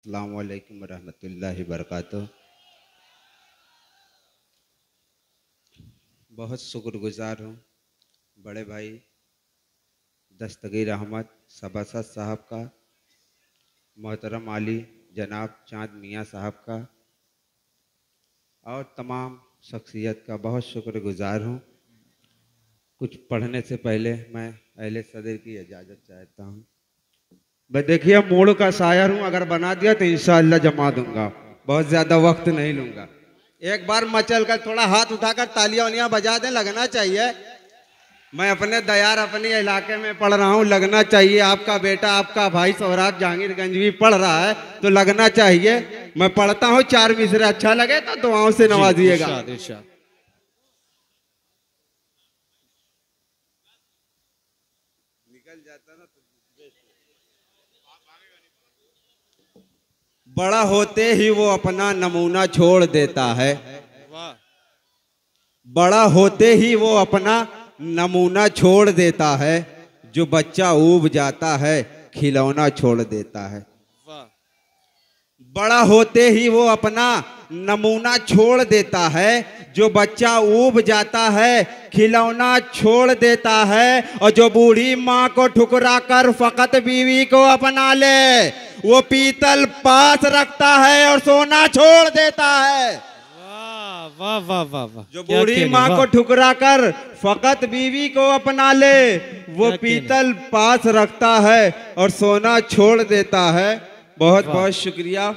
अस्सलाम वालेकुम रहमतुल्लाहि बरकातुहू। बहुत शुक्रगुजार हूँ बड़े भाई दस्तगीर अहमद सभासद साहब का, मोहतरम आली जनाब चाँद मियाँ साहब का और तमाम शख्सियत का बहुत शुक्रगुजार हूँ। कुछ पढ़ने से पहले मैं अहले सदर की इजाज़त चाहता हूँ। मैं देखिए मूड का शायर हूँ, अगर बना दिया तो इंशाअल्लाह जमा दूंगा, बहुत ज़्यादा वक्त नहीं लूँगा। एक बार मचल कर थोड़ा हाथ उठाकर तालियां उलियां बजा दें, लगना चाहिए। मैं अपने दयार अपने इलाके में पढ़ रहा हूँ, लगना चाहिए। आपका बेटा आपका भाई सौराब जहांगीरगंज भी पढ़ रहा है तो लगना चाहिए। मैं पढ़ता हूँ, चार मिसरे अच्छा लगे तो दुआओं से नवाजिएगा। निकल जाता ना तो बड़ा होते ही वो अपना नमूना छोड़ देता है। बड़ा होते ही वो अपना नमूना छोड़ देता है। जो बच्चा ऊब जाता है खिलौना छोड़ देता है। बड़ा होते ही वो अपना नमूना छोड़ देता है। जो बच्चा ऊब जाता है खिलौना छोड़ देता है। और जो बूढ़ी माँ को ठुकरा कर फकत बीवी को अपना ले, वो पीतल पास रखता है और सोना छोड़ देता है। वाह वाह वाह वाह। जो बूढ़ी माँ को ठुकरा कर फकत बीवी को अपना ले, वो पीतल पास रखता है और सोना छोड़ देता है। बहुत बहुत शुक्रिया।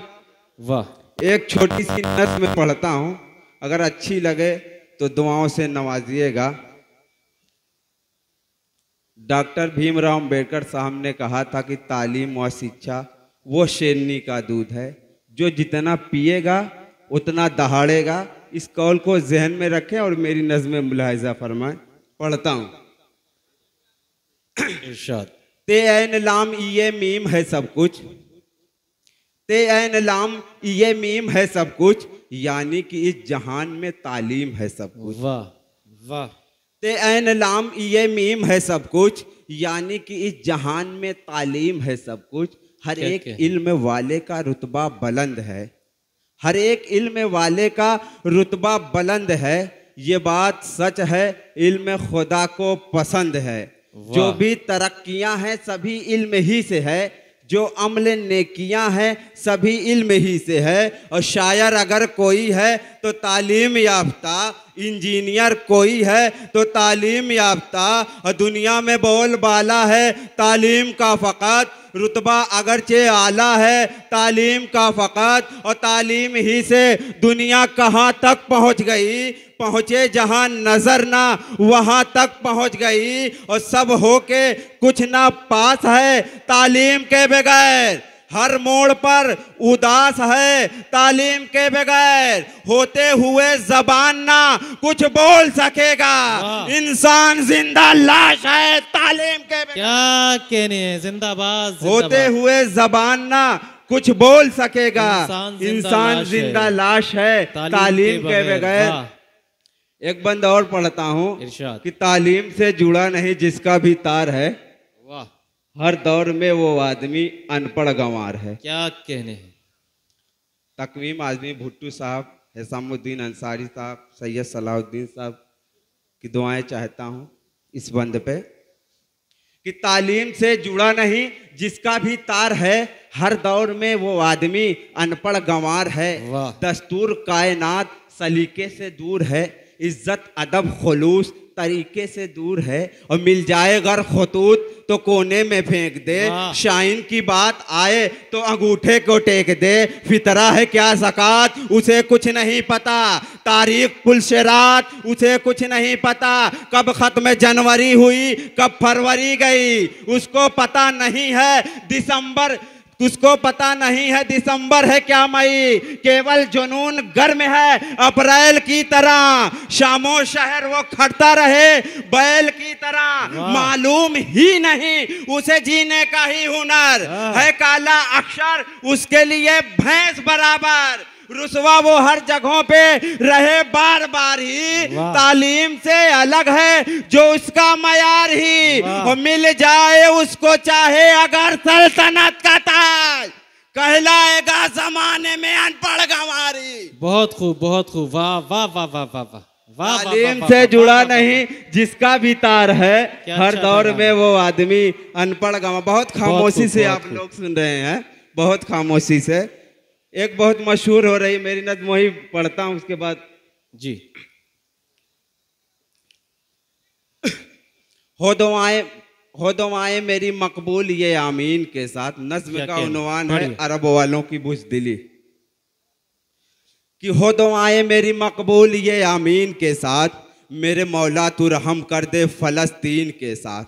वाह। एक छोटी सी नज़्म में पढ़ता हूँ, अगर अच्छी लगे तो दुआओं से नवाजिएगा। डॉक्टर भीमराव अंबेडकर साहब ने कहा था कि तालीम व शिक्षा वो शेरनी का दूध है, जो जितना पिएगा उतना दहाड़ेगा। इस कौल को जहन में रखें और मेरी नज़्म में मुलाहिजा फरमाएं। पढ़ता हूँ। इरशाद। ते ऐन लाम ये मीम है सब कुछ, ते ऐन लाम ये मीम है सब कुछ, यानी कि इस जहान में तालीम है सब कुछ। वाह वाह। ते ऐन लाम ये मीम है सब कुछ, यानी कि इस जहान में तालीम है सब कुछ। हर एक इल्म वाले का रुतबा बुलंद है, हर एक इल्म वाले का रुतबा बुलंद है। ये बात सच है, इल्म खुदा को पसंद है। जो भी तरक्कियां हैं सभी इल्म ही से है, जो अमल नेकियां हैं सभी इल्म ही से है। और शायर अगर कोई है तो तालीम याफ्ता, इंजीनियर कोई है तो तालीम याफ्ता। और दुनिया में बोलबाला है तालीम का फ़कत, रुतबा अगरचे आला है तालीम का फ़कत। और तालीम ही से दुनिया कहाँ तक पहुँच गई, पहुँचे जहाँ नज़र ना वहाँ तक पहुँच गई। और सब हो के कुछ ना पास है तालीम के बगैर, हर मोड़ पर उदास है तालीम के बगैर। होते हुए जबान ना कुछ बोल सकेगा, इंसान जिंदा लाश है तालीम के बगैर। क्या कहने हैं, जिंदाबाद। होते हुए जबान ना कुछ बोल सकेगा, इंसान जिंदा लाश है तालीम के बगैर। एक बंद और पढ़ता हूँ कि तालीम से जुड़ा नहीं जिसका भी तार है, हर दौर में वो आदमी अनपढ़ गंवार है। क्या कहने हैं। तकवीम आजमी भुट्टू साहब, हिसामुद्दीन अंसारी साहब, सैयद सलाहुद्दीन साहब की दुआएं चाहता हूँ इस बंद पे कि तालीम से जुड़ा नहीं जिसका भी तार है, हर दौर में वो आदमी अनपढ़ गंवार है। दस्तूर कायनात सलीके से दूर है, इज्जत अदब खुलूस तरीके से दूर है। और मिल जाए गर खतूत तो कोने में फेंक दे, शाइन की बात आए तो अंगूठे को टेक दे। फितरा है क्या ज़कात उसे कुछ नहीं पता, तारीख पुलशरात उसे कुछ नहीं पता। कब ख़त्म जनवरी हुई कब फरवरी गई उसको पता नहीं है, दिसंबर उसको पता नहीं है दिसंबर है क्या मई। केवल जुनून गर्म है अप्रैल की तरह, शामो शहर वो खड़ता रहे बैल की तरह। मालूम ही नहीं उसे जीने का ही हुनर है, काला अक्षर उसके लिए भैंस बराबर। रुसवा वो हर जगहों पे रहे बार बार ही, तालीम से अलग है जो उसका मयार ही। और मिल जाए उसको चाहे अगर सल्तनत का ताज, कहलाएगा जमाने में अनपढ़ गंवारी। बहुत खूब, बहुत खूब। वाह वाह वाह वाह वाह वाह वाह। तालीम से जुड़ा नहीं जिसका भी तार है, हर दौर में वो आदमी अनपढ़ गंवार। बहुत खामोशी से आप लोग सुन रहे हैं, बहुत खामोशी से। एक बहुत मशहूर हो रही मेरी नज़्म, वही पढ़ता हूँ उसके बाद जी। हो दुआएं मेरी मकबूल ये आमीन के साथ। नज़्म का उन्वान है अरब वालों की बुज़दिली। कि हो दुआएं मेरी मकबूल ये आमीन के साथ, मेरे मौला तू रहम कर दे फ़लस्तीन के साथ।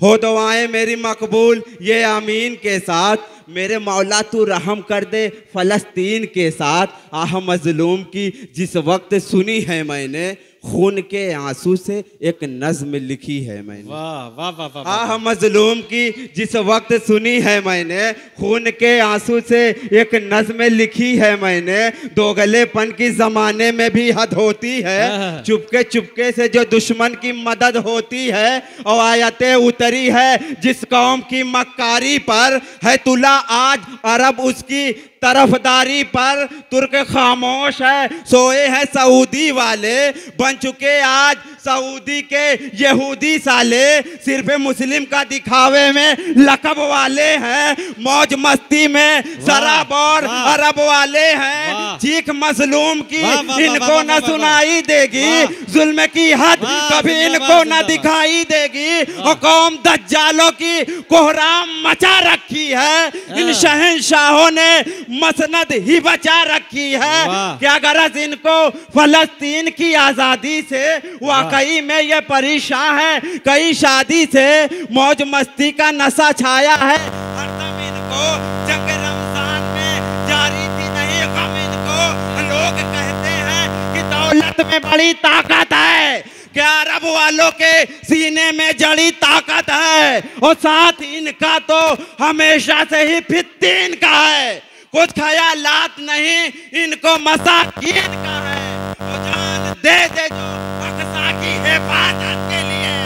हो दुआएं मेरी मकबूल ये आमीन के साथ, मेरे मौला तू रहम कर दे फ़लस्तीन के साथ। आह मज़लूम की जिस वक्त सुनी है मैंने, खून के आंसू से एक नज़्म लिखी है मैंने। वाह वाह वाह वाह। आह मज़लूम की जिस वक्त सुनी है मैंने, खून के आंसू से एक नज़्म लिखी है मैंने। दोगलेपन की ज़माने में भी हद होती है, चुपके चुपके से जो दुश्मन की मदद होती है। और आयतें उतरी है जिस कौम की मक्कारी पर, है तुला आज अरब उसकी तरफदारी पर। तुर्क खामोश है सोए हैं सऊदी वाले, बन चुके आज सऊदी के यहूदी साले। सिर्फ मुस्लिम का दिखावे में लकब वाले हैं, मौज मस्ती में शराब और अरब वाले हैं। चीख मजलूम की इनको न सुनाई देगी, जुल्म की हद कभी इनको न दिखाई देगी। और कौम दज्जालों की कोहराम मचा रखी है, इन शहंशाहों ने मसनद ही बचा रखी है। क्या गरज इनको फलस्तीन की आजादी से, वाकई में ये परेशान है कई शादी से। मौज मस्ती का नशा छाया है हरदम इनको, जंग रमजान में जारी थी नहीं गम इनको। लोग कहते हैं कि दौलत में बड़ी ताकत है, क्या अरब वालों के सीने में जड़ी ताकत है। और साथ इनका तो हमेशा से ही फित्तीन का है, कुछ ख्यालात नहीं इनको मसाकीन का है। वो जान दे दे जो अक़सा की हिफाजत के लिए,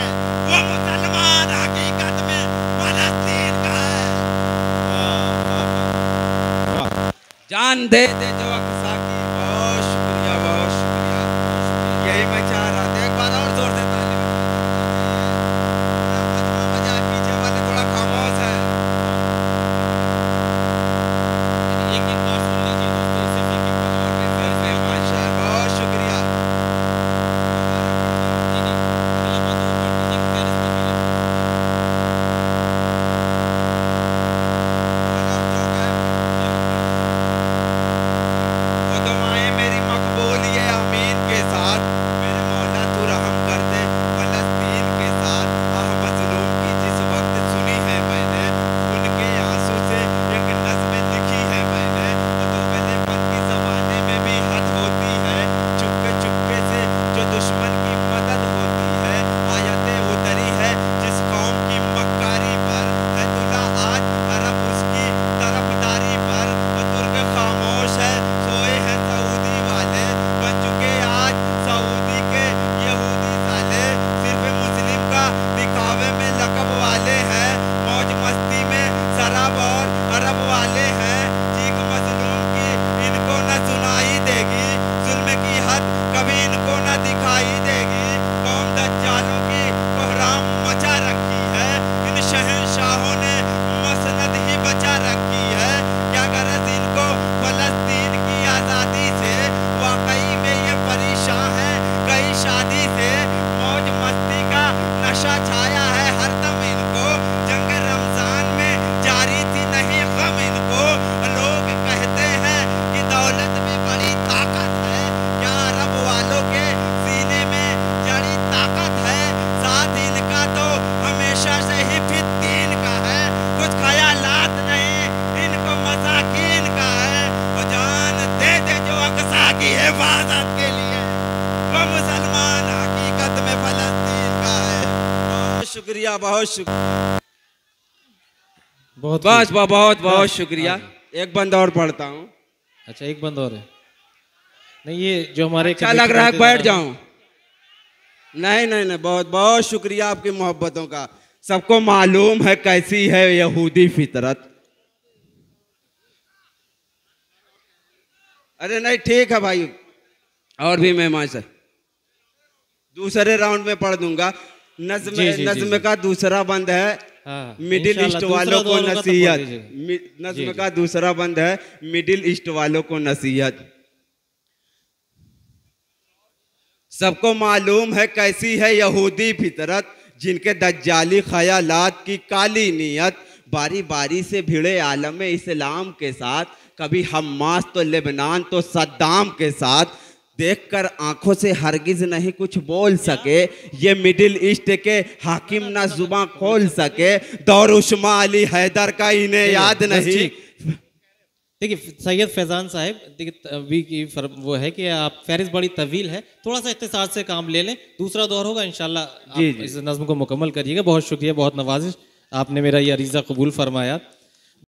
वो मुसलमान हकीकत में फ़लस्तीन का है। जान दे दे जो अक़सा की। बहुत शुक्रिया, बहुत शुक्रिया। यही मैं चाह रहा था, एक बार और जोर देता मजा। पीछे वाले थोड़ा खामोश है। शुक्रिया, बहुत शुक्रिया। बस बहुत बहुत शुक्रिया। एक बंद और पढ़ता हूँ। अच्छा, एक बंद और है। नहीं, ये जो हमारे अच्छा लग रहा है, बैठ जाऊं? नहीं नहीं नहीं, बहुत बहुत शुक्रिया आपकी मोहब्बतों का। सबको मालूम है कैसी है यहूदी फितरत, अरे नहीं ठीक है भाई, और भी मेहमान से दूसरे राउंड में पढ़ दूंगा। नज्म जी, जी, नज्म जी। का दूसरा बंद है हाँ, मिडिल इंशाल्लाह ईस्ट वालों दूसरा को दौर होगा तो नसीहत। पढ़ दीजिएगा। जी, नज्म जी। का दूसरा बंद है मिडिल ईस्ट वालों को नसीहत। सबको मालूम है कैसी है यहूदी फितरत, जिनके दज्जाली ख्यालात की काली नीयत, बारी बारी से भिड़े आलम इस्लाम के साथ, कभी हम्मास तो लेबनान तो सद्दाम के साथ, देखकर आंखों से हरगिज नहीं कुछ बोल सके, ये मिडिल ईस्ट के हाकिम ना जुबान खोल सके, दौर उस्मा अली हैदर का इन्हें याद बस नहीं। ठीक। देखिए सैयद फैजान साहब, देखिए अभी की वो है कि आप फहरिस्त बड़ी तवील है, थोड़ा सा इख्तिसार से काम ले लें, दूसरा दौर होगा इंशाल्लाह आप जी, जी। इस नज़्म को मुकम्मल करिएगा। बहुत शुक्रिया, बहुत नवाजिश, आपने मेरा ये अरीज़ा कबूल फरमाया।